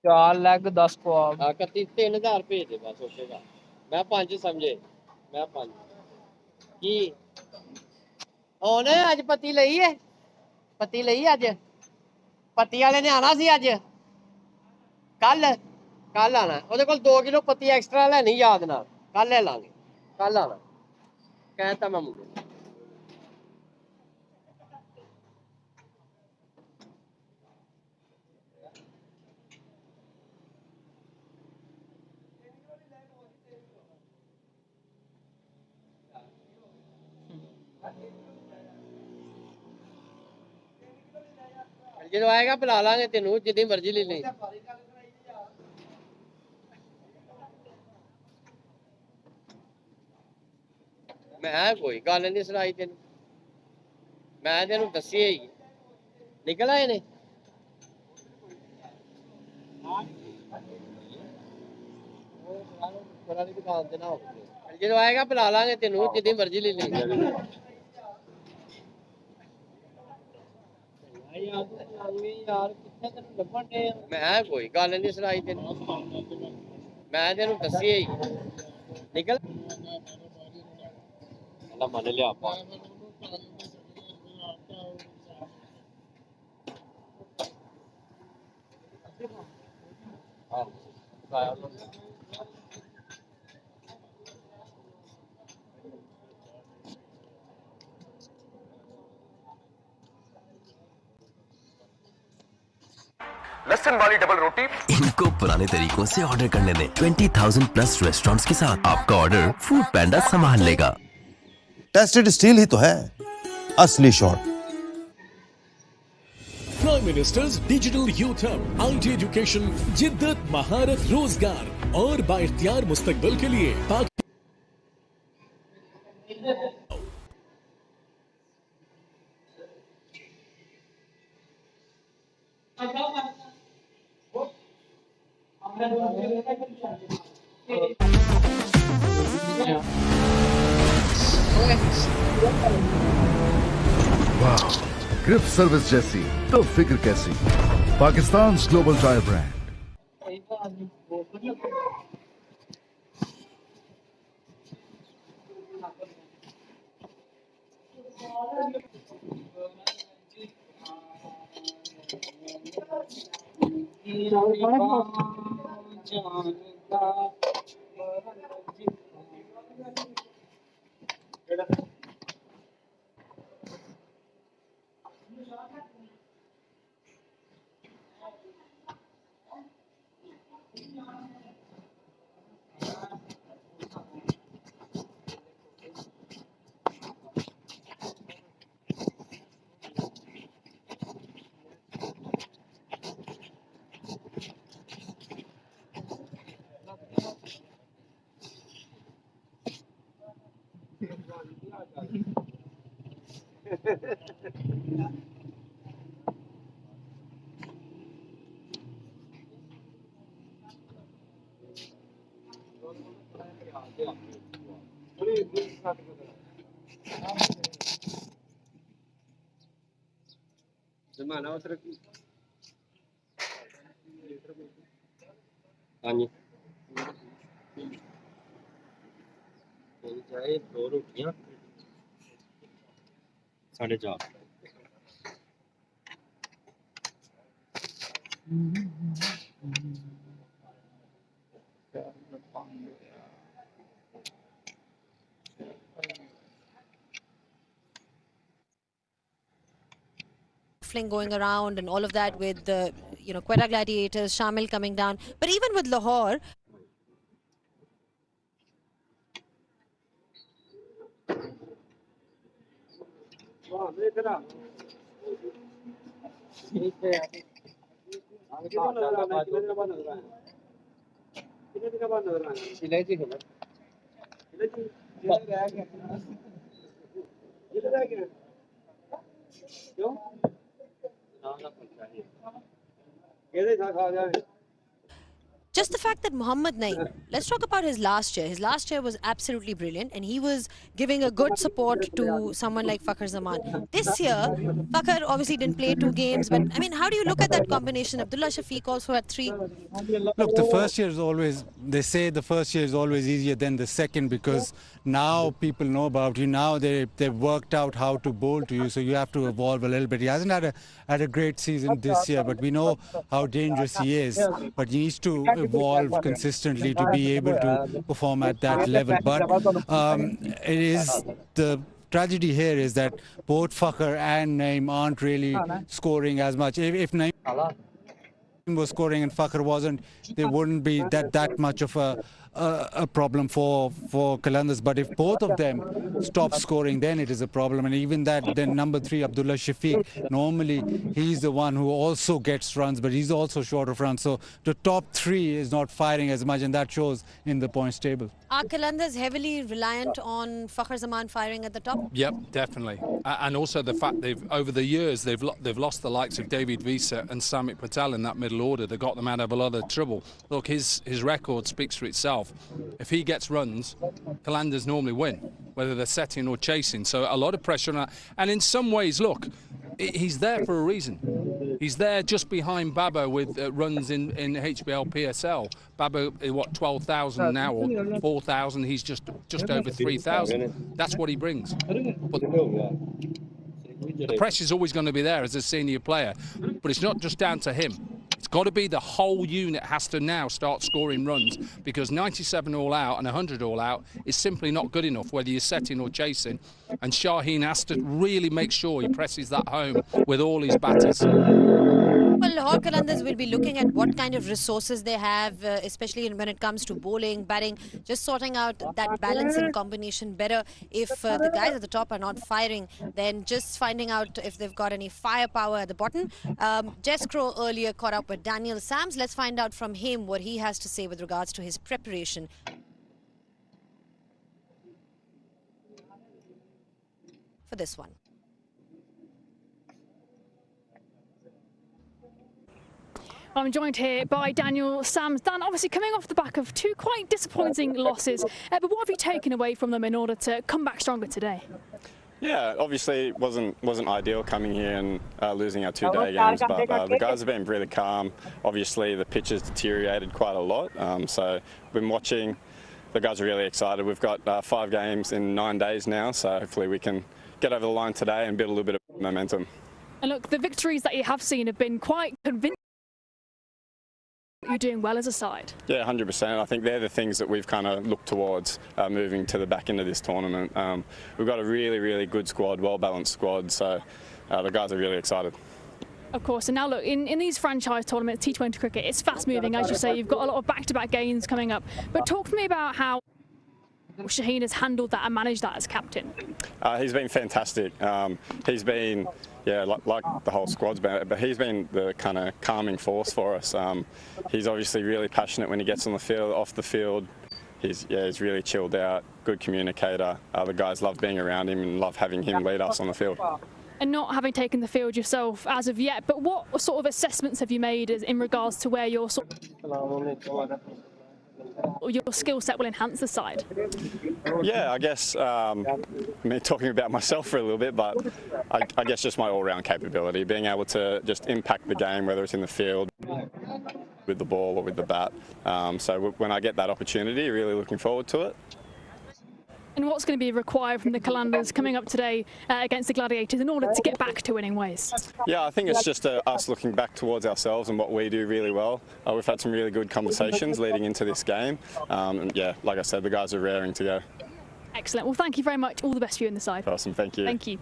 4 leg 10 ਕਬਾਬ। 31 3000 ਭੇਜ ਦੇ ਬਸ ਉੱਠੇਗਾ। ਮੈਂ 5 ਸਮਝੇ, ਮੈਂ 5 ਕੀ ਹੁਣ ਅੱਜ ਪੱਤੀ ਲਈ ਏ, ਪੱਤੀ ਲਈ ਅੱਜ ਪੱਤੀ ਵਾਲੇ ਨੇ ਆਣਾ ਸੀ ਅੱਜ, ਕੱਲ ਆਣਾ। ਉਹਦੇ ਕੋਲ 2 ਕਿਲੋ ਪੱਤੀ ਐਕਸਟਰਾ ਲੈਣੀ ਯਾਦ ਨਾਲ, ਕੱਲ ਲੈ ਲਾਂਗੇ, ਕੱਲ ਆਣਾ ਕਹਿਤਾ ਮੈਂ ਮੁੰਡੇ ਨੂੰ। ਜਦੋਂ ਆਏਗਾ ਬੁਲਾ ਲਾਂਗੇ ਤੈਨੂੰ, ਜਿੱਦੀ ਮਰਜ਼ੀ ਲੈ ਲਈ। ਮੈਂ ਕੋਈ ਗੱਲ ਨਹੀਂ ਸੁਣਾਈ ਤੈਨੂੰ, ਮੈਂ ਤੈਨੂੰ ਦੱਸਿਆ ਹੀ। ਨਿਕਲ ਆਏ ਨੇ ਦੁਕਾਨ ਤੇ ਨਾ, ਜਦੋਂ ਆਏਗਾ ਬੁਲਾ ਲਾਂਗੇ ਤੈਨੂੰ, ਜਿੱਦੀ ਮਰਜ਼ੀ ਲੈ ਲਈ। ਮੈਂ ਕੋਈ ਗੱਲ ਨਹੀਂ ਸੁਣਾਈ ਤੈਨੂੰ, ਮੈਂ ਤੈਨੂੰ ਦੱਸਿਆ ਹੀ। ਨਿਕਲ ਮੰਨ ਲਿਆ ਆਪਾਂ। लहसुन वाली डबल रोटी। इनको पुराने तरीकों से ऑर्डर करने दें। 20,000 प्लस रेस्टोरेंट्स के साथ आपका ऑर्डर फूड पैंडा संभाल लेगा। टेस्टेड स्टील ही तो है असली shot. Prime minister's digital youth hub, IT education, जिद्दत, महारत, रोजगार और बाइख्तियार मुस्तकबिल के लिए वाह, ग्रिप सर्विस जैसी तो फिक्र कैसी। Pakistan global tyre brand. जमाना उतर चाहे 2 रोटियां 4.5। Going around and all of that with the Quetta Gladiators, Shamil coming down, but even with Lahore, just the fact that Mohammad Naeem, let's talk about his last year. His last year was absolutely brilliant and he was giving a good support to someone like Fakhar Zaman. This year, Fakhar obviously didn't play 2 games, but I mean, how do you look at that combination? Abdullah Shafiq also had 3. Look, the first year is always, they say the first year is always easier than the second because now people know about you. Now they've worked out how to bowl to you, so you have to evolve a little bit. He hasn't had a great season this year, but we know how dangerous he is. But he needs to evolve consistently to be able to perform at that level. But it is the tragedy here is that both Fakhar and Naeem aren't really scoring as much. If Naeem was scoring and Fakhar wasn't, there wouldn't be that much of a problem for Qalandars. But if both of them stop scoring, then it is a problem. And even that, then number 3, Abdullah Shafiq, normally he's the one who also gets runs, but he's also short of runs. So the top 3 is not firing as much, and that shows in the points table. Are Qalandars heavily reliant on Fakhar Zaman firing at the top? Yep, definitely. And also the fact over the years they've lost the likes of David Visa and Samit Patel in that middle order. They got them out of a lot of trouble. Look, his record speaks for itself. If he gets runs, Qalandars normally win, whether they're setting or chasing. So a lot of pressure on that. And in some ways, look, he's there for a reason. He's there just behind Baba with runs in HBL PSL. Baba, what, 12,000 now or 4,000? He's just over 3,000. That's what he brings. But the pressure's always going to be there as a senior player. But it's not just down to him. It's got to be the whole unit has to now start scoring runs because 97 all out and 100 all out is simply not good enough, whether you're setting or chasing. And Shaheen has to really make sure he presses that home with all his batters. Well, Lahore Qalandars will be looking at what kind of resources they have, especially when it comes to bowling, batting, just sorting out that balancing combination better. If the guys at the top are not firing, then just finding out if they've got any firepower at the bottom. Jess Crow earlier caught up with Daniel Sams. Let's find out from him what he has to say with regards to his preparation for this one. I'm joined here by Daniel Sams. Dan, obviously coming off the back of 2 quite disappointing losses, but what have you taken away from them in order to come back stronger today? Yeah, obviously it wasn't ideal coming here and losing our 2-day games, but the guys have been really calm. Obviously the pitch has deteriorated quite a lot, so we've been watching. The guys are really excited. We've got 5 games in 9 days now, so hopefully we can get over the line today and build a little bit of momentum. And look, the victories that you have seen have been quite convincing. You're doing well as a side. Yeah, 100%. I think they're the things that we've kind of looked towards moving to the back end of this tournament. We've got a really, really good squad, well-balanced squad, so the guys are really excited. Of course, and now look, in these franchise tournaments, T20 cricket, it's fast-moving, as you say. You've got a lot of back-to-back games coming up. But talk to me about how Shaheen has handled that and managed that as captain. He's been fantastic. He's been, yeah, like the whole squad's been, but he's been the kind of calming force for us. He's obviously really passionate when he gets on the field, off the field. He's really chilled out, good communicator. The guys love being around him and love having him lead us on the field. And not having taken the field yourself as of yet, but what sort of assessments have you made in regards to where your skill set will enhance the side? Yeah, I guess, me talking about myself for a little bit, but I guess just my all-round capability, being able to just impact the game, whether it's in the field, with the ball or with the bat. So when I get that opportunity, really looking forward to it. And what's going to be required from the Qalandars coming up today against the Gladiators in order to get back to winning ways? Yeah, I think it's just us looking back towards ourselves and what we do really well. We've had some really good conversations leading into this game. And yeah, like I said, the guys are raring to go. Excellent. Well, thank you very much. All the best for you in the side. Awesome. Thank you. Thank you.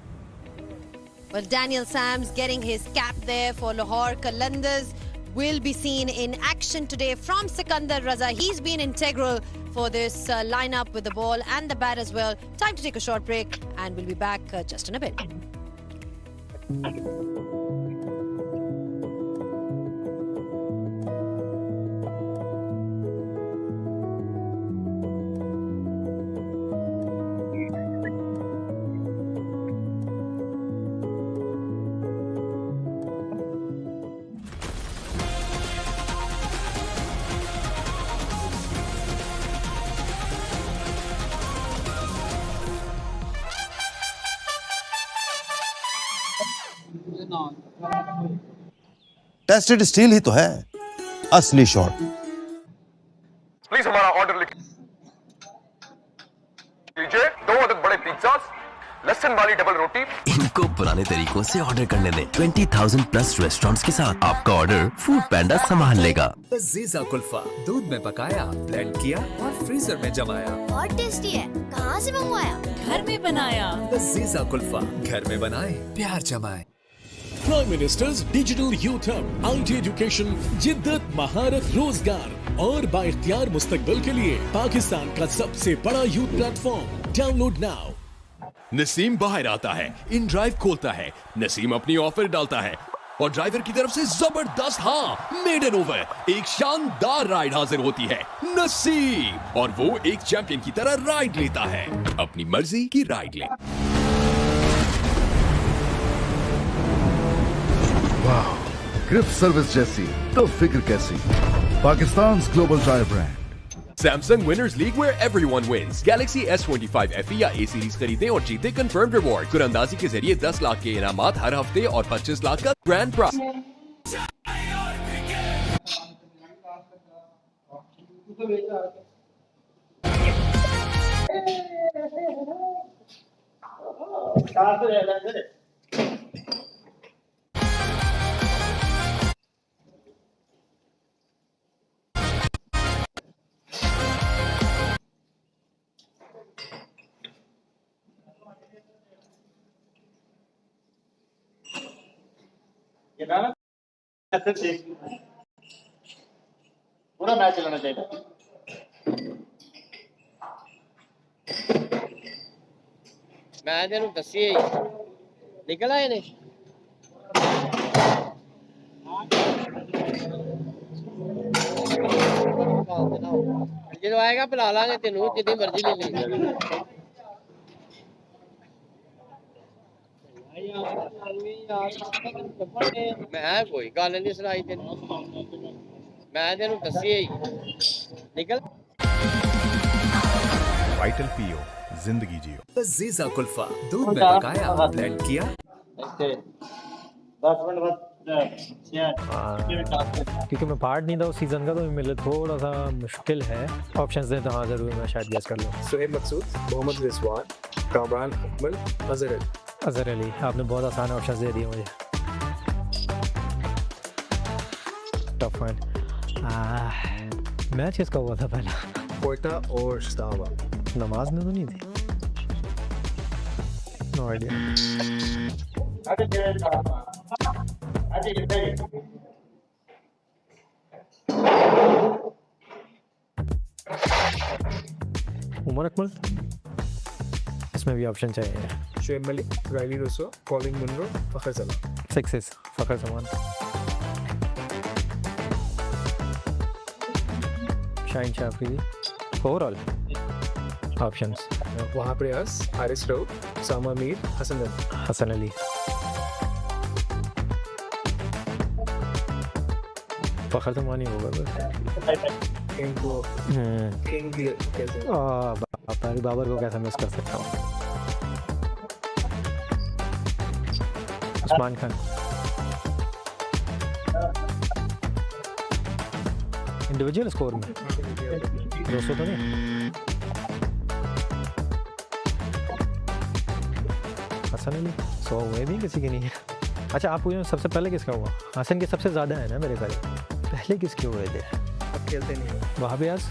Well, Daniel Sams getting his cap there for Lahore Qalandars will be seen in action today from Sikandar Raza. He's been integral for this lineup with the ball and the bat as well. Time to take a short break and we'll be back just in a bit. Tested steel ही तो है असली shot. Please हमारा order लिख लीजिए। 2 अदद बड़े pizzas, लहसुन वाली डबल रोटी। इनको पुराने तरीकों से ऑर्डर करने दें। 20,000 प्लस रेस्टोरेंट्स के साथ आपका ऑर्डर फूड पैंडा संभाल लेगा। लजीजा कुल्फा दूध में पकाया, ब्लेंड किया और फ्रीजर में जमाया। बहुत टेस्टी है। कहाँ से मंगवाया? घर में बनाया। लजीजा कुल्फा घर में बनाए, प्यार जमाए। Prime minister's digital youth hub, IT education, जिद्दत, महारत, रोजगार और बाइख्तियार मुस्तकबिल के लिए पाकिस्तान का सबसे बड़ा youth platform. Download now. Naseem बाहर आता है, इन ड्राइव खोलता है, नसीम अपनी ऑफर डालता है और ड्राइवर की तरफ से जबरदस्त मेडन ओवर एक शानदार राइड हाजिर होती है। नसीम और वो एक चैंपियन की तरह राइड लेता है। अपनी मर्जी की राइड ले। वाह, ग्रिप सर्विस जैसी तो फिक्र कैसी। Pakistan global tyre brand. Samsung Winners League where everyone wins. Galaxy S25 FE या A सीरीज खरीदें और जीते कंफर्म रिवॉर्ड। कुरंदाजी के जरिए 10 लाख के इनामात हर हफ्ते और 25 लाख का ग्रैंड प्राइज। पूरा मैच चलाना चाहिए। मैं तेन दसी निकल आए ने। जो आएगा पिला लांगे तेन जितनी मर्जी ले लेंगे। मैं कोई गल नहीं सुनाई तेन, मैं तेन दसी निकल। वाइटल पियो, जिंदगी जियो। लजीजा कुल्फा दूध में पकाया, ब्लेंड किया। 10 मिनट बाद क्योंकि मैं पार्ट नहीं था उस सीजन का, तो मेरे लिए थोड़ा सा मुश्किल है। ऑप्शंस दें तो हाँ जरूर मैं शायद गेस कर लूँ। सुहेब मकसूद, मोहम्मद रिजवान, कामरान अकमल, अजहर अली। आपने बहुत आसान ऑप्शंस दे दिए मुझे। Tough one. मैच किसका हुआ था पहला? क्वेटा और स्टावा। नमाज ने तो नहीं थी। No idea. उमर अकमल, इसमें भी ऑप्शन चाहिए। Shoaib Malik, Rilee Rossouw, Colin Munro, Fakhar Zaman. Success Fakhar Zaman. Shaheen Shah Afridi. Overall options Wahab Riaz, Haris Rauf, Usama Mir, Hasan Ali. फखर जमान ही होगा बाबर को कैसे मिस कर सकता हूँ। उस्मान खान। इंडिविजुअल स्कोर में 200 तो नहीं। हसन अली 100 हुए भी किसी की नहीं है। अच्छा आप पूछो सबसे पहले किसका हुआ? हसन के सबसे ज़्यादा है ना मेरे ख्याल। पहले किसके हुए थे? अब खेलते नहीं हो। वहाँ भी आज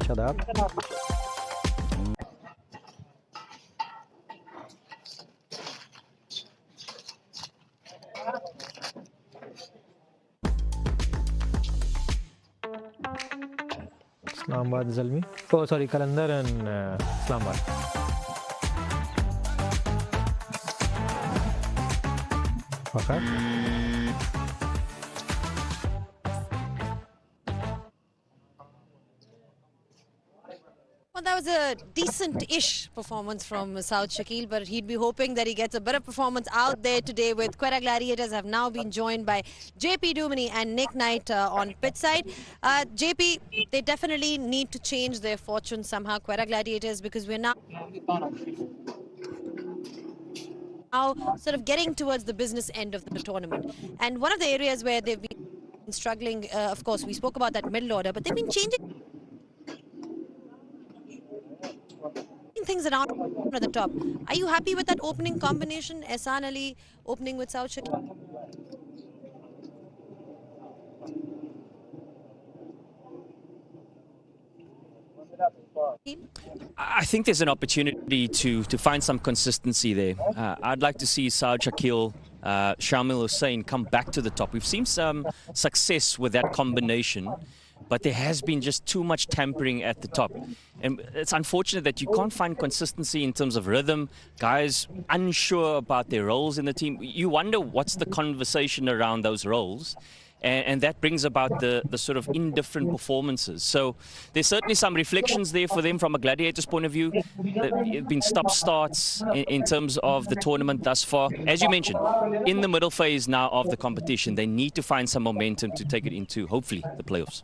Shadab. Islamabad Zalmi, oh sorry Qalandar and Islamabad. Well, that was a decent-ish performance from South Shakil, but he'd be hoping that he gets a better performance out there today. With Quetta Gladiators have now been joined by JP Dumini and Nick Knight on pitch side. JP, they definitely need to change their fortune somehow, Quetta Gladiators, because we're now... now sort of getting towards the business end of the tournament. And one of the areas where they've been struggling, of course, we spoke about that middle order, but they've been changing things around at the top. Are you happy with that opening combination? Ehsan Ali opening with Saud Shakil? I think there's an opportunity to find some consistency there. I'd like to see Saud Shakil, Shamil Hussain come back to the top. We've seen some success with that combination, but there has been just too much tampering at the top. And it's unfortunate that you can't find consistency in terms of rhythm. Guys unsure about their roles in the team. You wonder what's the conversation around those roles. And that brings about the sort of indifferent performances. So there's certainly some reflections there for them from a Gladiators point of view. There have been stop-starts in terms of the tournament thus far. As you mentioned, in the middle phase now of the competition, they need to find some momentum to take it into, hopefully, the playoffs.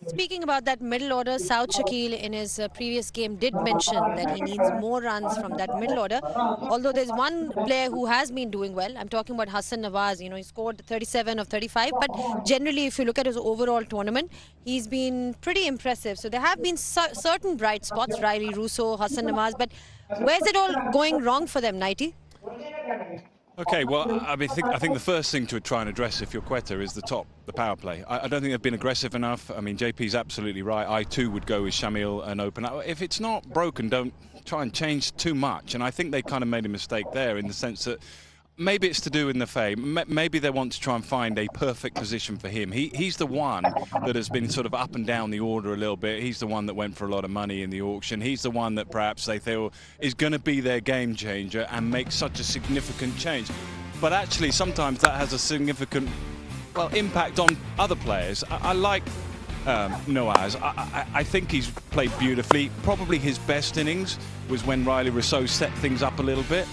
Speaking about that middle order, Saud Shakil in his previous game did mention that he needs more runs from that middle order. Although there's one player who has been doing well. I'm talking about Hassan Nawaz. You know, he scored 37 of 35. But generally, if you look at his overall tournament, he's been pretty impressive. So there have been certain bright spots, Riley Russo, Hassan Nawaz. But where's it all going wrong for them, Nighty? Okay, well, I think the first thing to try and address if you're Quetta is the power play. I don't think they've been aggressive enough. I mean, JP's absolutely right. I too would go with Shamil and open up. If it's not broken, don't try and change too much. And I think they kind of made a mistake there in the sense that maybe it's to do with Nafay. Maybe they want to try and find a perfect position for him. He's the one that has been sort of up and down the order a little bit. He's the one that went for a lot of money in the auction. He's the one that perhaps they feel is going to be their game changer and make such a significant change. But actually, sometimes that has a significant, well, impact on other players. I like Nawaz. I think he's played beautifully. Probably his best innings was when Riley Rousseau set things up a little bit.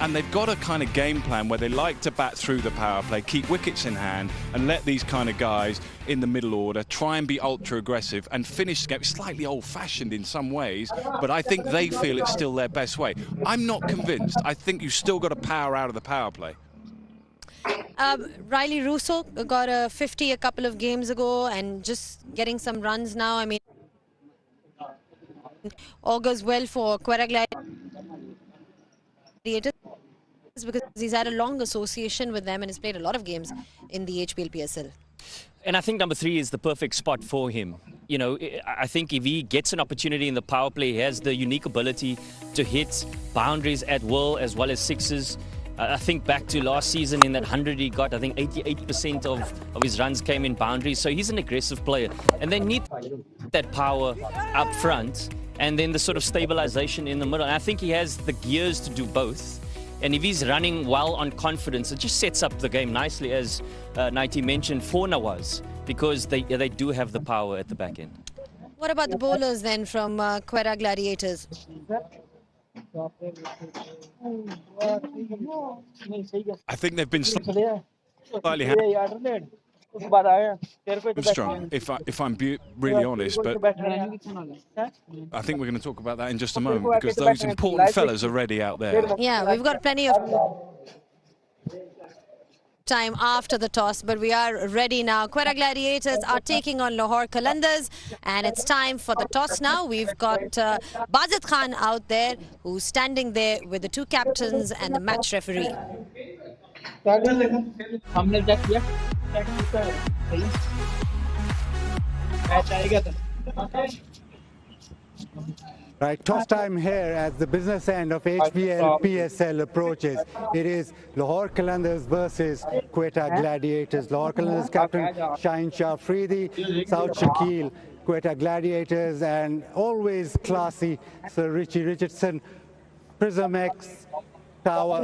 And they've got a kind of game plan where they like to bat through the power play, keep wickets in hand, and let these kind of guys in the middle order try and be ultra aggressive and finish the game. Slightly old-fashioned in some ways, but I think they feel it's still their best way. I'm not convinced. I think you've still got to power out of the power play. Riley Russo got a 50 a couple of games ago and just getting some runs now. I mean, augurs well for Quetta Gladiators because he's had a long association with them and has played a lot of games in the HPL PSL. And I think number 3 is the perfect spot for him. You know, I think if he gets an opportunity in the power play, he has the unique ability to hit boundaries at will as well as sixes. I think back to last season in that 100 he got, I think 88% of his runs came in boundaries. So he's an aggressive player. And they need that power up front and then the sort of stabilization in the middle. And I think he has the gears to do both. And if he's running well on confidence, it just sets up the game nicely, as Nighty mentioned, for Nawaz, because they do have the power at the back end. What about the bowlers then from Quetta Gladiators? I think they've been slightly strong, if I'm really honest, but I think we're going to talk about that in just a moment because those important fellas are ready out there. Yeah, we've got plenty of time after the toss, but we are ready now. Quetta Gladiators are taking on Lahore Qalandars, and it's time for the toss now. We've got Bazid Khan out there, who's standing there with the 2 captains and the match referee. Right, toss time here as the business end of HPL PSL approaches. It is Lahore Qalandars versus Quetta Gladiators. Lahore Qalandars captain Shaheen Shah Afridi, Saud Shakil, Quetta Gladiators, and always classy Sir Richie Richardson, Prism X, Tower.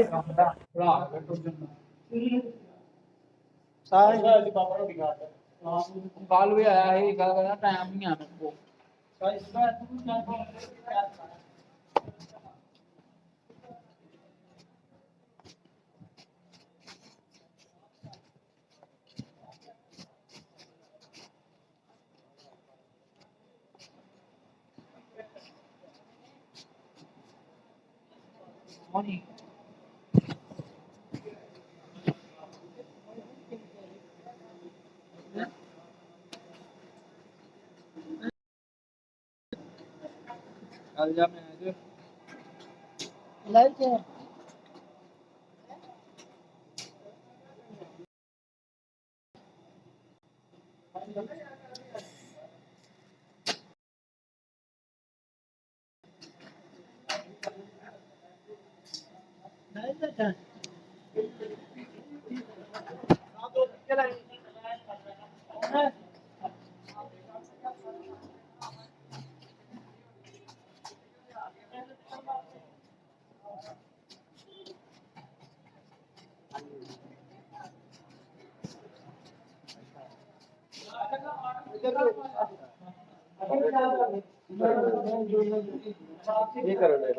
ये करो ले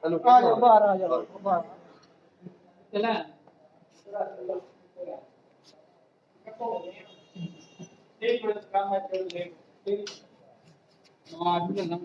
hello बाहर आ जाओ बाहर चला एक minute काम है कर ले हां अभी ना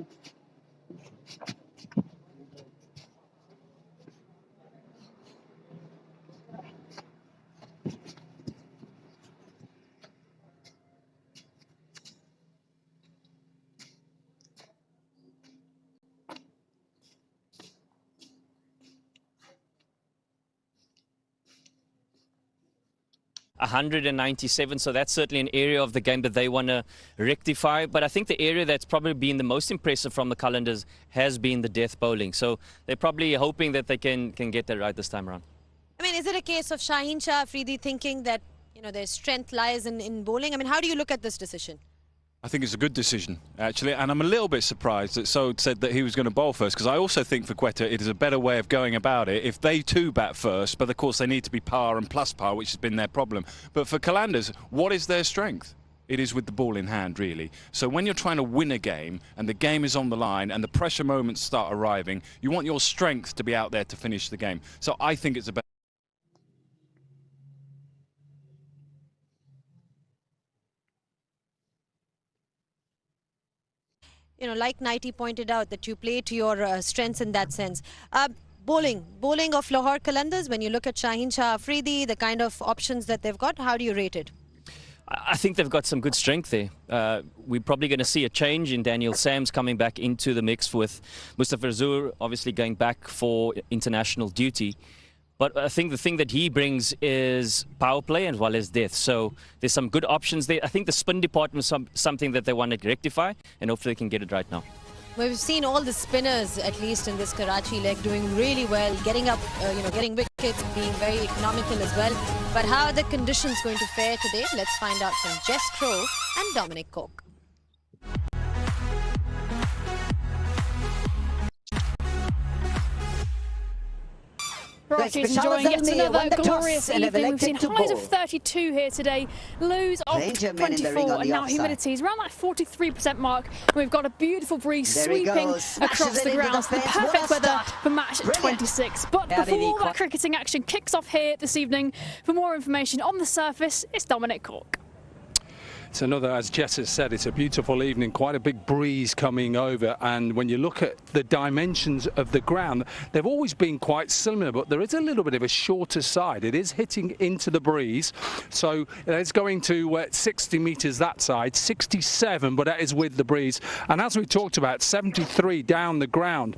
197, so that's certainly an area of the game that they want to rectify. But I think the area that's probably been the most impressive from the Qalandars has been the death bowling. So they're probably hoping that they can get that right this time around. I mean, is it a case of Shaheen Shah Afridi thinking that, you know, their strength lies in bowling? I mean, how do you look at this decision? I think it's a good decision, actually, and I'm a little bit surprised that Sode said that he was going to bowl first, because I also think for Quetta it is a better way of going about it if they too bat first, but of course they need to be par and plus par, which has been their problem. But for Qalandars, what is their strength? It is with the ball in hand, really. So when you're trying to win a game and the game is on the line and the pressure moments start arriving, you want your strength to be out there to finish the game. So I think it's a better. You know, like Nighty pointed out, that you play to your strengths in that sense. Bowling of Lahore Qalandars, when you look at Shaheen Shah Afridi, the kind of options that they've got, how do you rate it? I think they've got some good strength there. We're probably going to see a change in Daniel Sams coming back into the mix, with Mustafa Azur obviously going back for international duty. But I think the thing that he brings is power play as well as death. So there's some good options there. I think the spin department is something that they want to rectify, and hopefully they can get it right now. We've seen all the spinners, at least in this Karachi leg, doing really well, getting up, getting wickets, being very economical as well. But how are the conditions going to fare today? Let's find out from Jess Crowe and Dominic Cook. Right, he's enjoying yet another glorious evening. We've seen highs of 32 here today, lows of 24, and now humidity is around that 43% mark. And we've got a beautiful breeze sweeping across the grounds. The perfect weather for match 26. But before all that cricketing action kicks off here this evening, for more information on the surface, it's Dominic Cook. It's another, as Jess has said, it's a beautiful evening, quite a big breeze coming over, and when you look at the dimensions of the ground, they've always been quite similar, but there is a little bit of a shorter side. It is hitting into the breeze, so it's going to 60 metres that side, 67, but that is with the breeze, and as we talked about, 73 down the ground.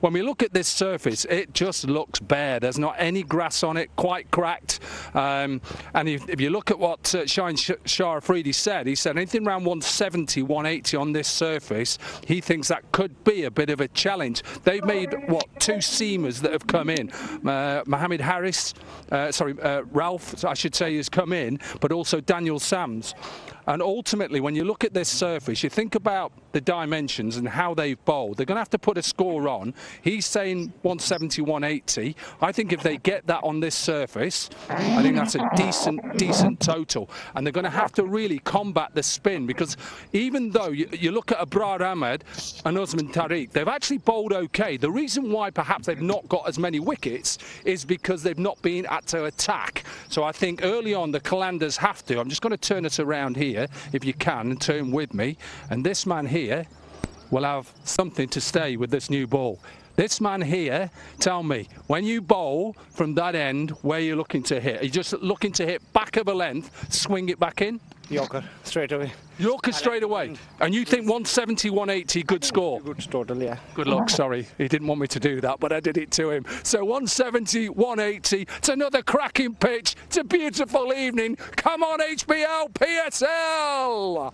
When we look at this surface, it just looks bare. There's not any grass on it, quite cracked. And if you look at what Shaheen Shah Afridi said, he said anything around 170, 180 on this surface, he thinks that could be a bit of a challenge. They've made, what, 2 seamers that have come in. Mohammed Harris, Ralph, I should say, has come in, but also Daniel Sams. And ultimately, when you look at this surface, you think about the dimensions and how they've bowled. They're going to have to put a score on. He's saying 170, 180. I think if they get that on this surface, I think that's a decent total. And they're going to have to really combat the spin, because even though you look at Abrar Ahmed and Usman Tariq, they've actually bowled okay. The reason why perhaps they've not got as many wickets is because they've not been at to attack. So I think early on the Qalandars have to. I'm just going to turn it around here, if you can, and turn with me, and this man here will have something to stay with this new ball. This man here, tell me, when you bowl from that end, where you're looking to hit? Are you just looking to hit back of a length, swing it back in? Yorker straight away. Yorker straight away. And you think 170, 180, good score? Good total, yeah. Good luck, sorry. He didn't want me to do that, but I did it to him. So 170, 180. It's another cracking pitch. It's a beautiful evening. Come on, HBL, PSL!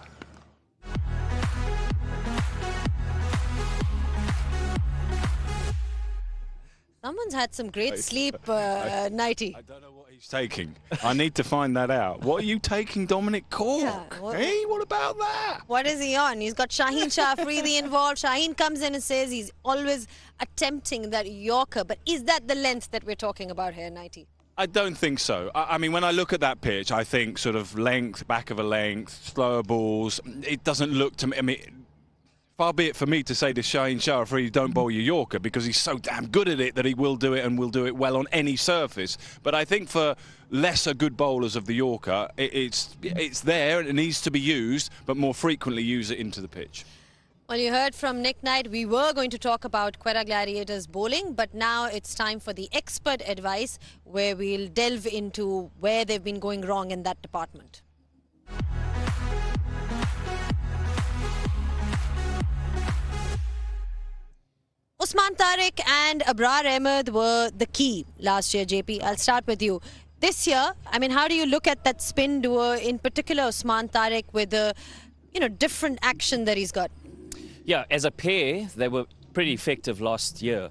Someone's had some great sleep, Nighty. I don't know what he's taking. I need to find that out. What are you taking, Dominic Cork? Yeah, Hey, what about that? What is he on? He's got Shaheen Shah Afridi involved. Shaheen comes in and says he's always attempting that Yorker. But is that the length that we're talking about here, Nighty? I don't think so. I mean, when I look at that pitch, I think sort of length, back of a length, slower balls. It doesn't look to me. I mean, far be it for me to say to Shaheen Shah Afridi, don't bowl your Yorker, because he's so damn good at it that he will do it and will do it well on any surface. But I think for lesser good bowlers of the Yorker, it's there and it needs to be used, but more frequently use it into the pitch. Well, you heard from Nick Knight. We were going to talk about Quetta Gladiators bowling, but now it's time for the expert advice, where we'll delve into where they've been going wrong in that department. Usman Tariq and Abrar Ahmed were the key last year, JP. I'll start with you. This year, I mean, how do you look at that spin duo, in particular Usman Tariq, with the, different action that he's got? Yeah, as a pair, they were pretty effective last year,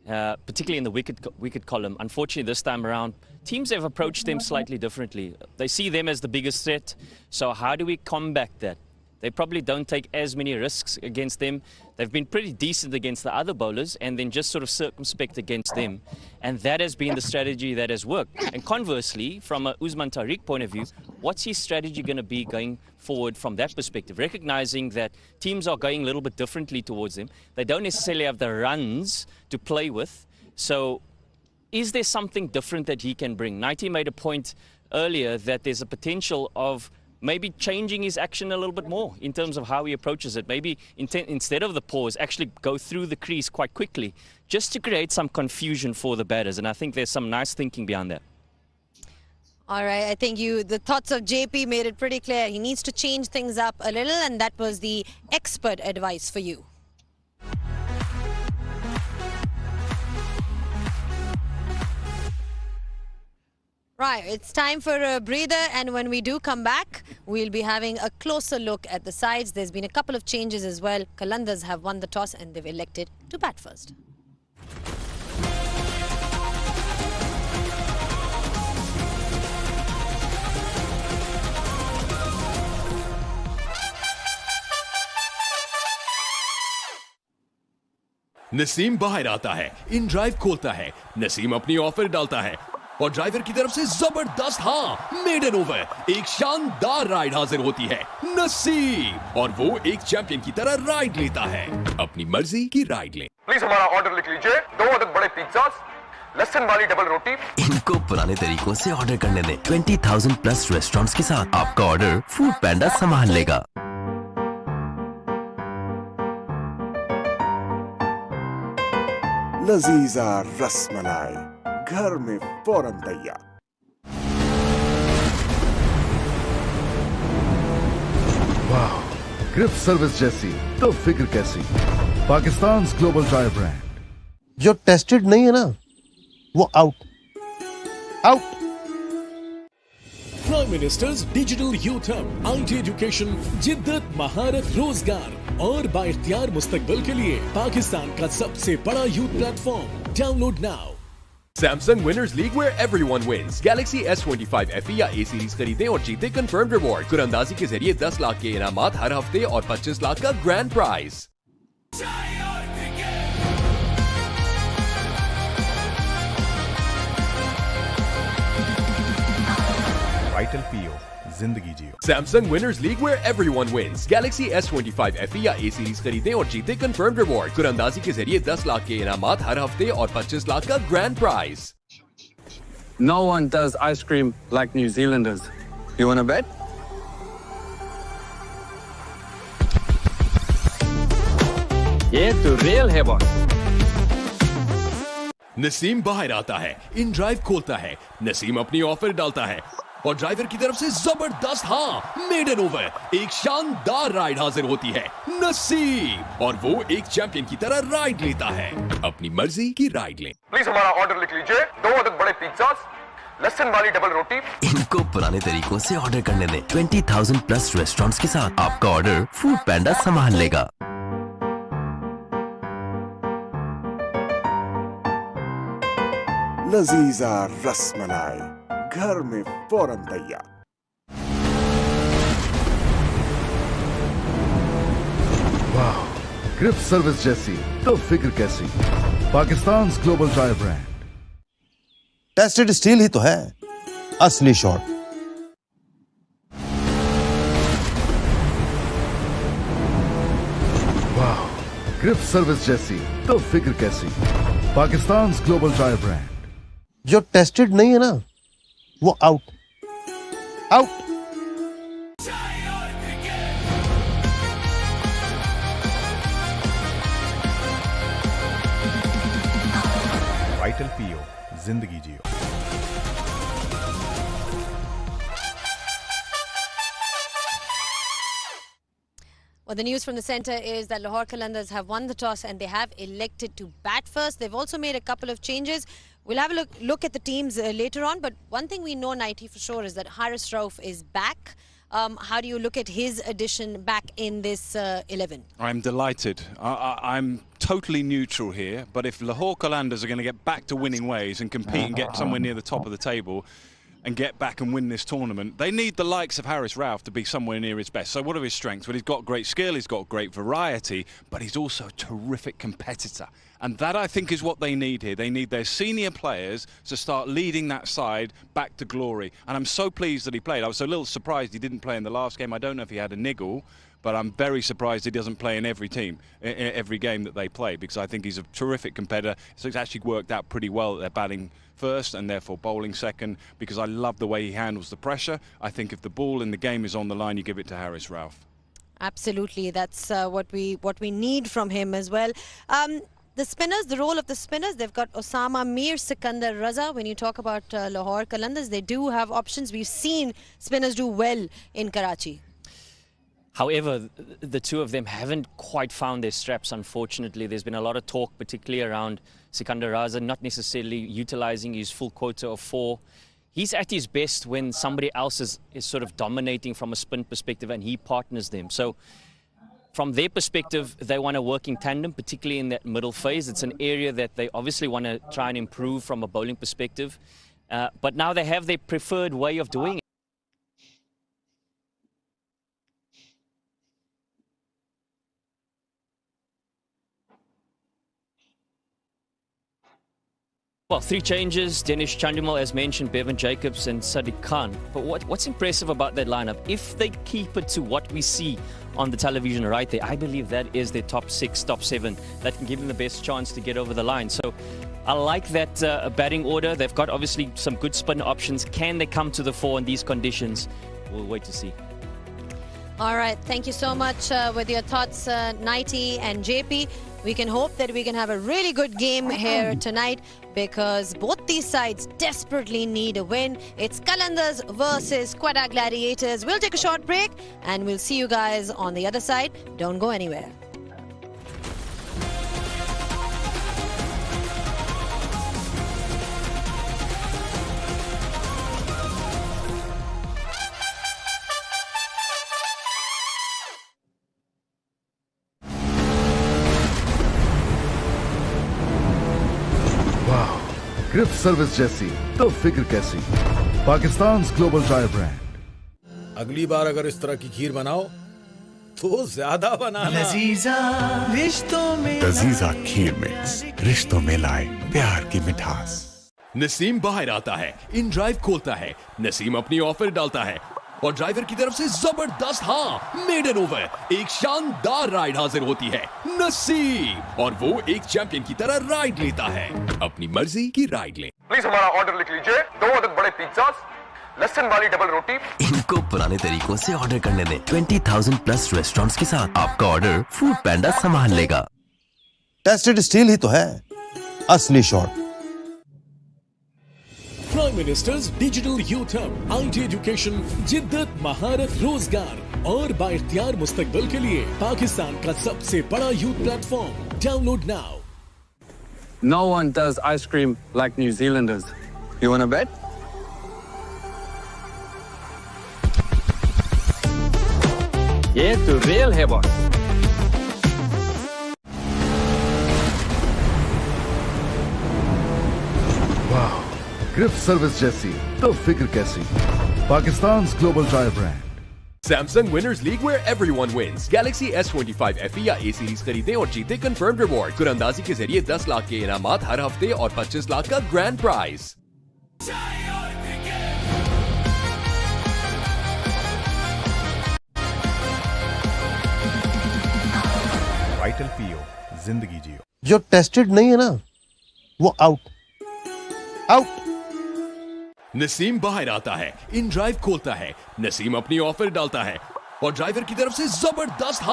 particularly in the wicket column. Unfortunately, this time around, teams have approached them slightly differently. They see them as the biggest threat. So how do we combat that? They probably don't take as many risks against them. They've been pretty decent against the other bowlers and then just sort of circumspect against them. And that has been the strategy that has worked. And conversely, from a Usman Tariq point of view, what's his strategy going to be going forward from that perspective? Recognizing that teams are going a little bit differently towards them. They don't necessarily have the runs to play with. So is there something different that he can bring? Nighty made a point earlier that there's a potential of maybe changing his action a little bit more in terms of how he approaches it. Maybe instead of the pause, actually go through the crease quite quickly, just to create some confusion for the batters. And I think there's some nice thinking behind that. All right, I think the thoughts of JP made it pretty clear. He needs to change things up a little, and that was the expert advice for you. Right, it's time for a breather, and when we do come back, we'll be having a closer look at the sides. There's been a couple of changes as well. Qalandars have won the toss and they've elected to bat first. Naseem बाहर आता है, in drive खोलता है, नसीम अपनी offer डालता है और driver की तरफ से जबरदस्त मेडन ओवर, एक शानदार राइड हाजिर होती है नसीम, और वो एक चैंपियन की तरह राइड लेता है, अपनी मर्जी की राइड लें। प्लीज हमारा ऑर्डर लिख लीजिए, 2 अदद बड़े पिज्जा, लहसुन वाली डबल रोटी। इनको पुराने तरीकों से ऑर्डर करने दें। 20,000 प्लस रेस्टोरेंट्स के साथ आपका ऑर्डर फूड पैंडा संभाल लेगा। लजीजा रसमलाई घर में फौरन तैयार। वाह, ग्रिप सर्विस जैसी तो फिक्र कैसी। Pakistan global drive brand. जो टेस्टेड नहीं है ना, वो out. Prime minister's digital youth hub, IT education, जिद्दत, महारत, रोजगार और बाइख्तियार मुस्तकबिल के लिए पाकिस्तान का सबसे बड़ा youth platform. Download now. Samsung Winners League, where everyone wins. Galaxy S25 FE या A सीरीज खरीदें और जीते कंफर्म रिवॉर्ड। कुरंदाजी के जरिए 10 लाख के इनामात हर हफ्ते और 25 लाख का ग्रैंड प्राइज। वाइटल पीओ, जिंदगी जियो। Samsung Winners League, where everyone wins. Galaxy S25 FE या A सीरीज खरीदें और जीते कंफर्म रिवॉर्ड। कुरंदाजी के जरिए 10 लाख के इनामात हर हफ्ते और 25 लाख का grand prize. No one does ice cream like New Zealanders. You want to bet? ये तो रियल है बॉस। नसीम बाहर आता है, इन ड्राइव खोलता है, नसीम अपनी ऑफर डालता है और ड्राइवर की तरफ से जबरदस्त हाँ मेड इन ओवर एक शानदार राइड हाजिर होती है नसीब, और वो एक चैंपियन की तरह राइड लेता है। अपनी मर्जी की राइड लें। प्लीज हमारा ऑर्डर लिख लीजिए, 2 अदद बड़े पिज्जास, लहसुन वाली डबल रोटी। इनको पुराने तरीकों से ऑर्डर करने दें। 20,000 प्लस रेस्टोरेंट्स के साथ आपका ऑर्डर फूड पैंडा संभाल लेगा। लजीजा रसमलाई घर में फौरन तैयार। वाह, ग्रिप सर्विस जैसी तो फिक्र कैसी। Pakistan global drive brand. Tested steel ही तो है असली शॉट। वाह, ग्रिप सर्विस जैसी तो फिक्र कैसी। Pakistan global drive brand. जो टेस्टेड नहीं है ना वो आउट आउट। वाइटल पीओ जिंदगी जियो। Well, the news from the centre is that Lahore Qalandars have won the toss and they have elected to bat first. They've also made a couple of changes. We'll have a look at the teams later on. But one thing we know, Nighty, for sure is that Haris Rauf is back. How do you look at his addition back in this 11? I'm delighted. I'm totally neutral here. But if Lahore Qalandars are going to get back to winning ways and compete and get somewhere near the top of the table, and get back and win this tournament, they need the likes of Haris Rauf to be somewhere near his best. So what are his strengths? Well, he's got great skill, he's got great variety, but he's also a terrific competitor. And that, I think, is what they need here. They need their senior players to start leading that side back to glory. And I'm so pleased that he played. I was a little surprised he didn't play in the last game. I don't know if he had a niggle, but I'm very surprised he doesn't play in every team, every game that they play, because I think he's a terrific competitor. So it's actually worked out pretty well that they're batting first and therefore bowling second, because I love the way he handles the pressure. I think if the ball in the game is on the line, you give it to Haris Rauf. Absolutely, that's what we need from him as well. The spinners, the role of the spinners, they've got Osama Mir, Sikandar Raza. When you talk about Lahore Qalandars, they do have options. We've seen spinners do well in Karachi. However, the two of them haven't quite found their straps, unfortunately. There's been a lot of talk, particularly around Sikandar Raza, not necessarily utilising his full quota of 4. He's at his best when somebody else is sort of dominating from a spin perspective and he partners them. So from their perspective, they want to work in tandem, particularly in that middle phase. It's an area that they obviously want to try and improve from a bowling perspective. But now they have their preferred way of doing it. Well, 3 changes, Dinesh Chandimal, as mentioned, Bevan Jacobs and Sadiq Khan. But what's impressive about that lineup, if they keep it to what we see on the television right there, I believe that is their top 6, top 7. That can give them the best chance to get over the line. So I like that batting order. They've got obviously some good spin options. Can they come to the fore in these conditions? We'll wait to see. All right, thank you so much with your thoughts, Nighty and JP. We can hope that we can have a really good game here tonight, because both these sides desperately need a win. It's Qalandars versus Quetta Gladiators. We'll take a short break and we'll see you guys on the other side. Don't go anywhere. Grip service जैसी तो फिक्र कैसी। Pakistan global drive brand. अगली बार अगर इस तरह की खीर बनाओ तो ज्यादा बनाना। लजीजा रिश्तों में लजीजा खीर मिक्स रिश्तों में लाए प्यार की मिठास। नसीम बाहर आता है, इन ड्राइव खोलता है, नसीम अपनी ऑफर डालता है और ड्राइवर की तरफ से जबरदस्त हाँ मेड इन ओवर एक शानदार राइड हाजिर होती है नसीब, और वो एक चैंपियन की तरह राइड लेता है। अपनी मर्जी की राइड लें। प्लीज हमारा ऑर्डर लिख लीजिए, 2 अदद बड़े पिज्जास, लहसुन वाली डबल रोटी। इनको पुराने तरीकों से ऑर्डर करने दें। 20,000 प्लस रेस्टोरेंट्स के साथ आपका ऑर्डर फूड पैंडा संभाल लेगा। टेस्टेड स्टील ही तो है असली shot. Prime minister's digital youth hub, IT education, जिद्दत, महारत, रोजगार और बाइख्तियार मुस्तकबिल के लिए पाकिस्तान का सबसे बड़ा youth platform. Download now. No one does ice cream like New Zealanders. You want to bet? ये तो real है boss. वाह, ग्रिप सर्विस जैसी तो फिक्र कैसी। पाकिस्तान's global tire brand. Samsung Winners League, where everyone wins. Galaxy S25 FE या A series खरीदें और जीते कंफर्म रिवॉर्ड। कुरंदाजी के जरिए 10 लाख के इनामात हर हफ्ते और 25 लाख का ग्रैंड प्राइज। वाइटल पीओ, जिंदगी जियो। जो टेस्टेड नहीं है ना, वो आउट आउट। नसीम बाहर आता है, इन ड्राइव खोलता है, नसीम अपनी ऑफर डालता है और ड्राइवर की तरफ से जबरदस्त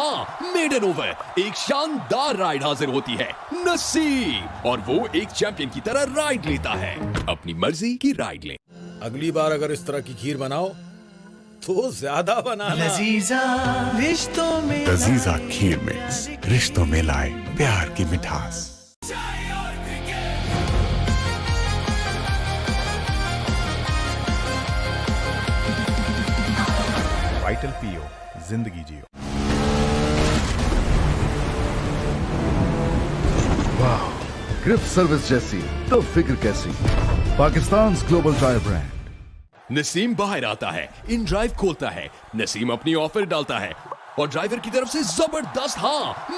मेडन ओवर, एक शानदार राइड हाजिर होती है। नसीम और वो एक चैंपियन की तरह राइड लेता है। अपनी मर्जी की राइड लें। अगली बार अगर इस तरह की खीर बनाओ तो ज्यादा बनाना। लजीजा खीर मिक्स, रिश्तों में लाए प्यार की मिठास। वाइटल पीओ, जिंदगी जियो। वाह, ग्रिप सर्विस जैसी तो फिक्र कैसी। पाकिस्तान's global tire brand. नसीम बाहर आता है, इन ड्राइव खोलता है, नसीम अपनी ऑफर डालता है और ड्राइवर की तरफ से जबरदस्त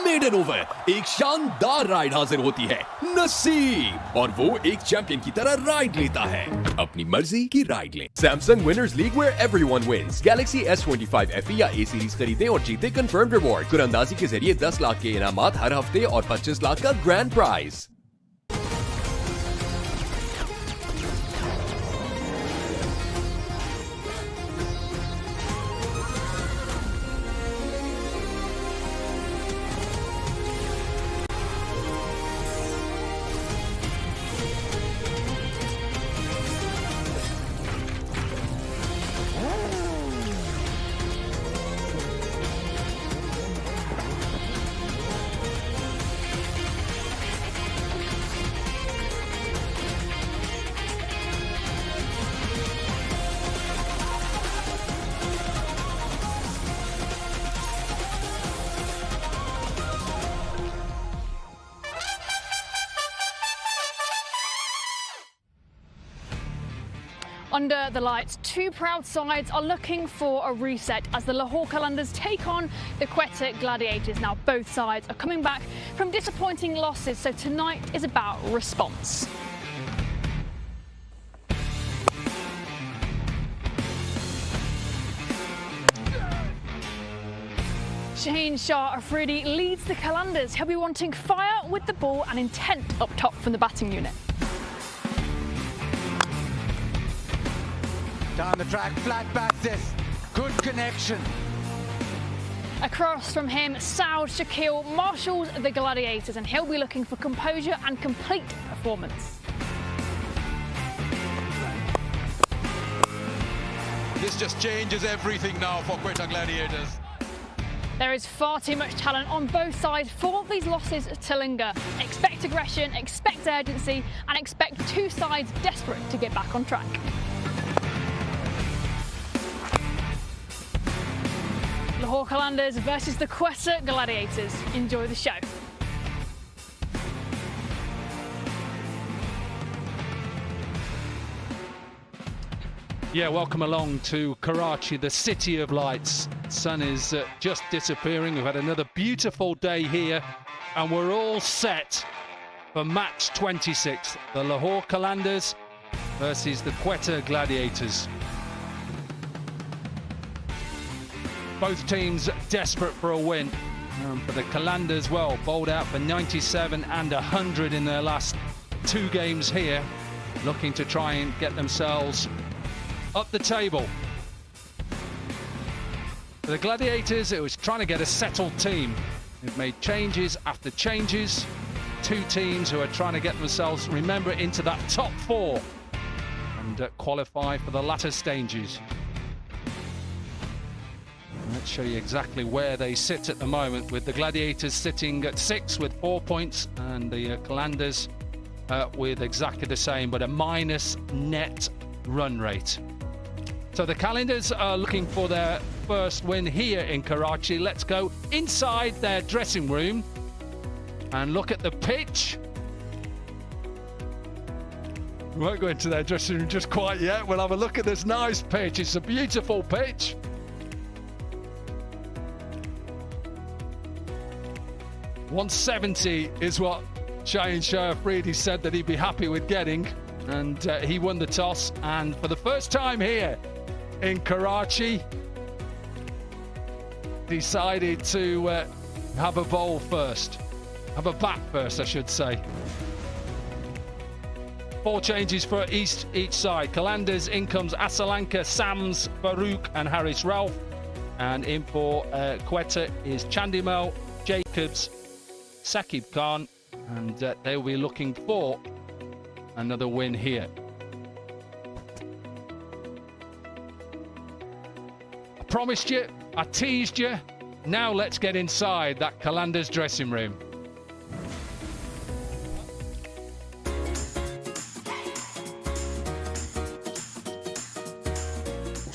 मेडन ओवर, एक शानदार राइड हाजिर होती है। नसीम और वो एक चैंपियन की तरह राइड लेता है। अपनी मर्जी की राइड लें। Samsung Winners League, where everyone wins. Galaxy S25 FE या A सीरीज खरीदें और जीते कंफर्म रिवॉर्ड। कुरंदाजी के जरिए 10 लाख के इनामात हर हफ्ते और 25 लाख का grand prize. Under the lights, two proud sides are looking for a reset as the Lahore Qalandars take on the Quetta Gladiators. Now, both sides are coming back from disappointing losses, so tonight is about response. Shaheen Shah Afridi leads the Qalandars. He'll be wanting fire with the ball and intent up top from the batting unit. Down the track, flat back this. Good connection. Across from him, Saud Shakil marshals the Gladiators and he'll be looking for composure and complete performance. This just changes everything now for Quetta Gladiators. There is far too much talent on both sides for these losses to linger. Expect aggression, expect urgency and expect two sides desperate to get back on track. Lahore Qalandars versus the Quetta Gladiators. Enjoy the show. Yeah, welcome along to Karachi, the city of lights. Sun is just disappearing. We've had another beautiful day here and we're all set for match 26. The Lahore Qalandars versus the Quetta Gladiators. Both teams desperate for a win. But the Qalandars, well, bowled out for 97 and 100 in their last two games here, looking to try and get themselves up the table. For the Gladiators, it was trying to get a settled team. They've made changes after changes. Two teams who are trying to get themselves, remember, into that top four. And and qualify for the latter stages. Let's show you exactly where they sit at the moment, with the Gladiators sitting at 6 with 4 points, and the Calanders with exactly the same, but a minus net run rate. So the Calanders are looking for their first win here in Karachi. Let's go inside their dressing room and look at the pitch. We won't go into their dressing room just quite yet. We'll have a look at this nice pitch. It's a beautiful pitch. $170 is what Shaheen Shah Afridi said that he'd be happy with getting, and he won the toss, and for the first time here in Karachi decided to have a bowl first, have a bat first I should say. 4 changes for each side. Calanders, in comes Asalanka, Sams, Farouk and Haris Ralph, and in for Quetta is Chandimal, Jacobs, Saqib Khan, and they will be looking for another win here. I promised you, I teased you. Now let's get inside that Calanders dressing room.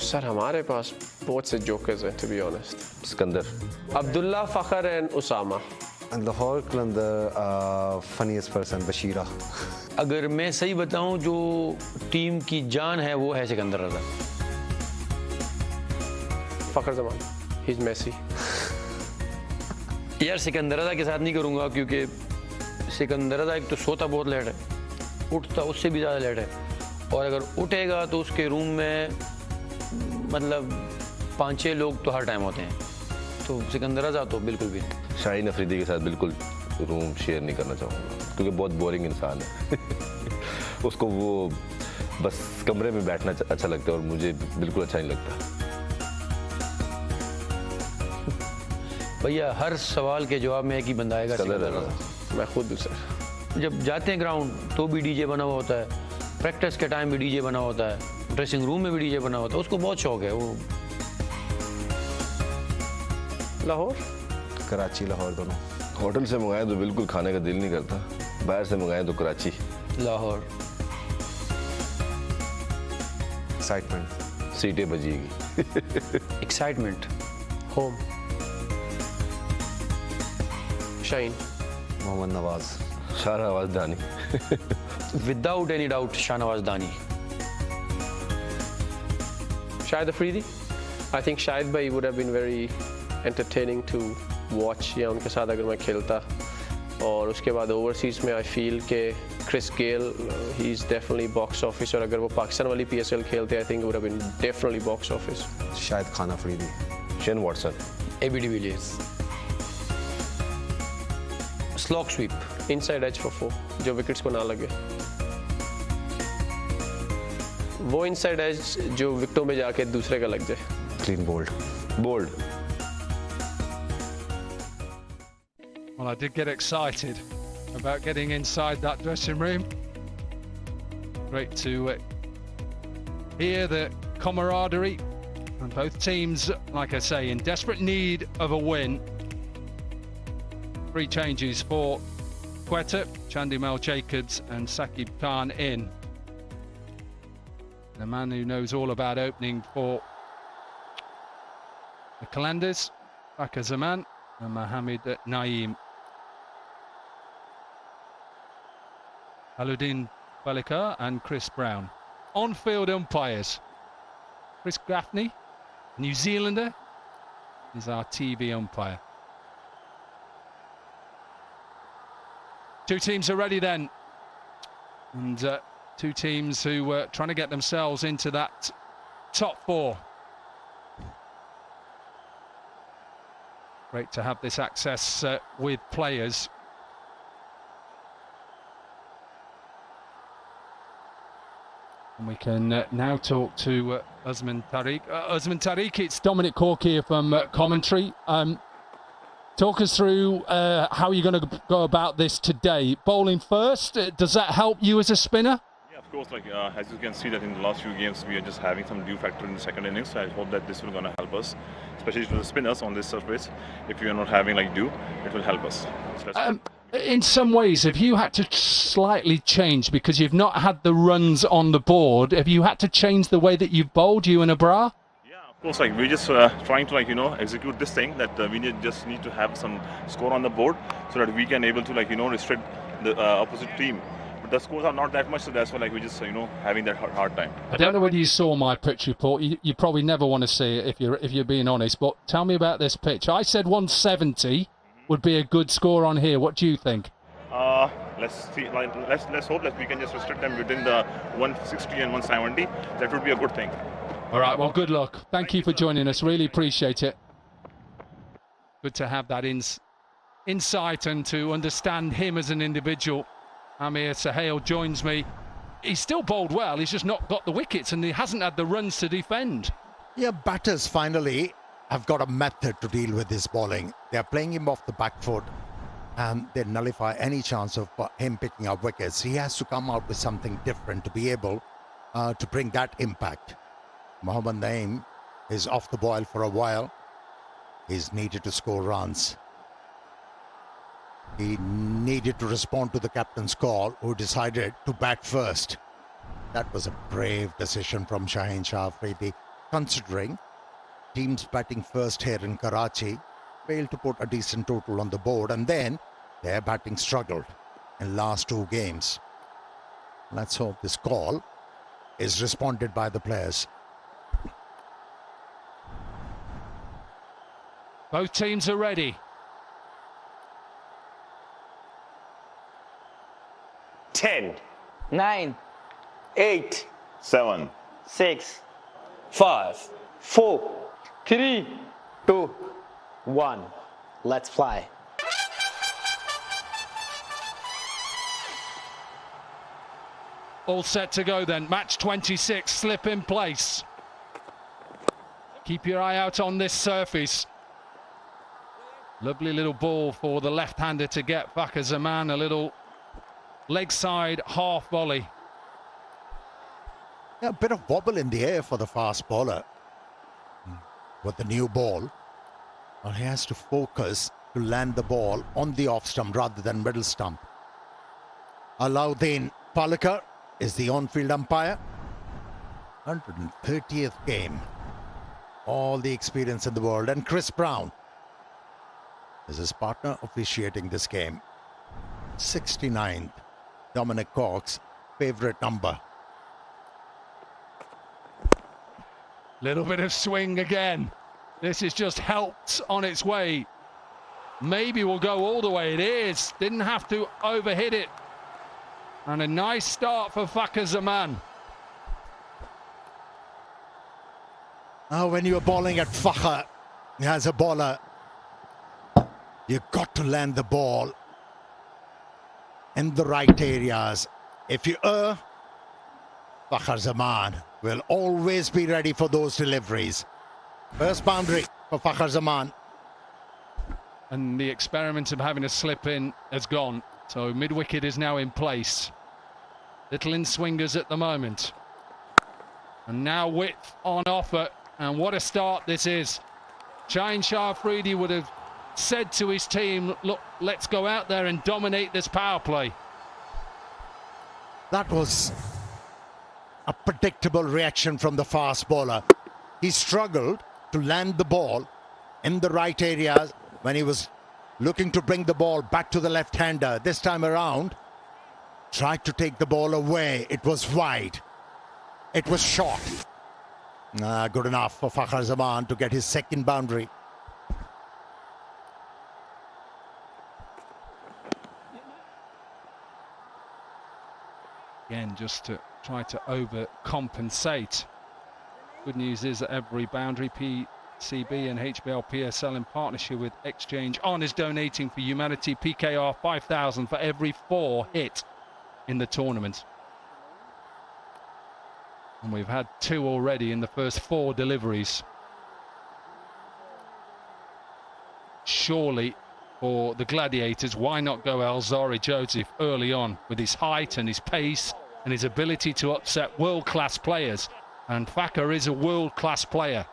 Sir हमारे पास बहुत से jokers हैं to be honest. Sikandar, Abdullah, Fakhr and Usama. and Lahore Qalandar funniest person Bashira. अगर मैं सही बताऊं जो team की जान है वो है सिकंदर रजा. फखर जमान, he's Messi. यार सिकंदर रजा के साथ नहीं करूंगा क्योंकि सिकंदर रजा एक तो सोता बहुत लेट है, उठता उससे भी ज़्यादा लेट है, और अगर उठेगा तो उसके रूम में मतलब 5-6 लोग तो हर टाइम होते हैं, तो सिकंदर रजा तो बिल्कुल भी नहीं. शाहीन अफरीदी के साथ बिल्कुल रूम शेयर नहीं करना चाहूँगा क्योंकि बहुत बोरिंग इंसान है. उसको वो बस कमरे में बैठना अच्छा लगता है और मुझे बिल्कुल अच्छा नहीं लगता. भैया हर सवाल के जवाब में एक ही बंदा आएगा, सिकंदर रजा. मैं खुद हूँ सर. जब जाते हैं ग्राउंड तो भी डीजे बना हुआ होता है, प्रैक्टिस के टाइम भी डीजे बना होता है, ड्रेसिंग रूम में भी डीजे बना होता है. उसको बहुत शौक है. वो लाहौर, कराची लाहौर दोनों. होटल से मंगाए तो बिल्कुल खाने का दिल नहीं करता, बाहर से मंगाए तो कराची. लाहौर. एक्साइटमेंट, सीटें बजीगी. एक्साइटमेंट. होम. शाहीन. मोहम्मद नवाज. शाहनवाज दानी. Without any doubt, Shahnawaz Dani. Shahid Afridi. I think Shahid bhai would have been very entertaining to watch या उनके साथ अगर मैं खेलता. और उसके बाद ओवरसीज में I feel के Chris Gale, he's definitely box office, और अगर वो पाकिस्तान वाली PSL खेलते I think it would have been definitely box office. Shahid Khan Afridi. Shane Watson. AB de Villiers. Slog sweep. Inside edge for 4, जो विकेट्स को ना लगे. वो इनसाइड एज जो विकेटों में जाके दूसरे का लग जाए. Clean bowled. Bowled. Well, I did get excited about getting inside that dressing room. Great to hear the camaraderie, and both teams, like I say, in desperate need of a win. 3 changes for Quetta, Chandimal, Jacobs and Saqib Khan in. The man who knows all about opening for the Calanders, Bakar Zaman and Mohammed Naeem. Aludin Balikar and Chris Brown. On-field umpires. Chris Gaffney, New Zealander, is our TV umpire. 2 teams are ready then, and 2 teams who were trying to get themselves into that top 4. Great to have this access with players. And we can now talk to Usman Tariq. Usman Tariq, it's Dominic Cork here from commentary. Talk us through how you're going to go about this today. Bowling first, does that help you as a spinner? Yeah, of course, as you can see that in the last few games, we are just having some dew factor in the second innings. So I hope that this will gonna help us, especially for the spinners on this surface. If we are not having dew, it will help us. So in some ways, have you had to slightly change because you've not had the runs on the board? Have you had to change the way that you've bowled, you and Abrar? of course, we're just trying to execute this thing that we just need to have some score on the board so that we can able to restrict the opposite team. But the scores are not that much, so that's why we're just having that hard time. I don't know whether you saw my pitch report. You probably never want to see it if you're being honest. But tell me about this pitch. I said 170 would be a good score on here. What do you think? Let's see. Let's hope that we can just restrict them within the 160 and 170. That would be a good thing. All right. Well, good luck. Thank you for joining us. Really appreciate it. Good to have that insight and to understand him as an individual. Amir Sahel joins me. He's still bowled well. He's just not got the wickets and he hasn't had the runs to defend. Yeah, batters finally have got a method to deal with his bowling. They're playing him off the back foot and they nullify any chance of him picking up wickets. He has to come out with something different to be able to bring that impact. Mohammad Naeem is off the boil for a while. He's needed to score runs. He needed to respond to the captain's call, who decided to bat first. That was a brave decision from Shaheen Shah Afridi, considering teams batting first here in Karachi failed to put a decent total on the board, and then their batting struggled in last two games. Let's hope this call is responded by the players. Both teams are ready. 10, 9, 8, 7, 6, 5, 4, 3, 2, 1. Let's fly. All set to go then. Match 26, slip in place. Keep your eye out on this surface. Lovely little ball for the left-hander to get. Fakhar Zaman, a little leg side half volley. Yeah, a bit of wobble in the air for the fast bowler with the new ball. Well, he has to focus to land the ball on the off stump rather than middle stump. Alauddin Palekar is the on-field umpire. 130th game. All the experience in the world. And Chris Brown is his partner officiating this game. 69th. Dominic Cork's favourite number. Little bit of swing again. This is just helped on its way. Maybe we'll go all the way. It is. Didn't have to overhit it. And a nice start for Fakhar Zaman. Now, when you're bowling at Fakhar as a bowler, you've got to land the ball in the right areas. If you err, Fakhar Zaman will always be ready for those deliveries. First boundary for Fakhar Zaman. And the experiment of having a slip in has gone. So mid-wicket is now in place. Little in-swingers at the moment. And now width on offer. And what a start this is. Shaheen Shah Afridi would have said to his team, look, let's go out there and dominate this power play. That was a predictable reaction from the fast bowler. He struggled to land the ball in the right areas when he was looking to bring the ball back to the left-hander. This time around, tried to take the ball away. It was wide. It was short. Good enough for Fakhar Zaman to get his second boundary. Again, just to try to overcompensate. Good news is that every boundary, PCB and HBL PSL in partnership with Exchange On is donating for humanity. PKR 5,000 for every 4 hit in the tournament. And we've had 2 already in the first 4 deliveries. Surely for the Gladiators, why not go Alzari Joseph early on with his height and his pace and his ability to upset world-class players. And Faka is a world-class player.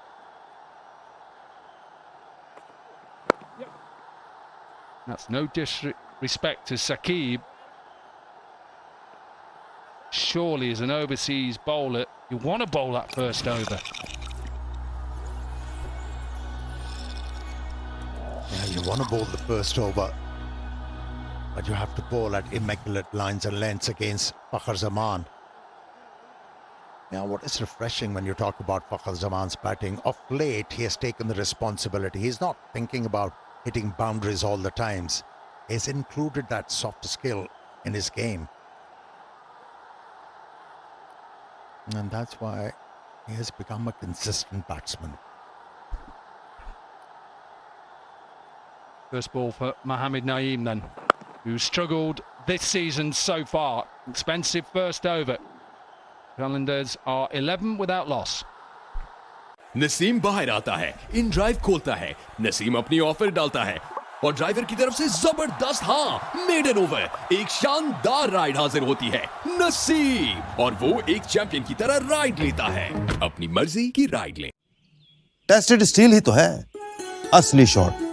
That's no disrespect to Saqib. Surely, as an overseas bowler, you want to bowl that first over. Yeah, you want to bowl the first over, but you have to bowl at immaculate lines and lengths against Fakhar Zaman. Now, what is refreshing when you talk about Fakhar Zaman's batting, of late he has taken the responsibility. He's not thinking about hitting boundaries all the times. He's included that soft skill in his game. And that's why he has become a consistent batsman. First ball for Mohammad Naeem then, who struggled this season so far. Expensive first over. Challengers are 11 without loss. Naseem बाहर आता है, in drive खोलता है, नसीम अपनी offer डालता है और driver की तरफ से जबरदस्त हाँ मेडन ओवर, एक शानदार राइड हाजिर होती है नसीम, और वो एक चैंपियन की तरह राइड लेता है, अपनी मर्जी की राइड ले। टेस्टेड स्टील ही तो है असली शॉट।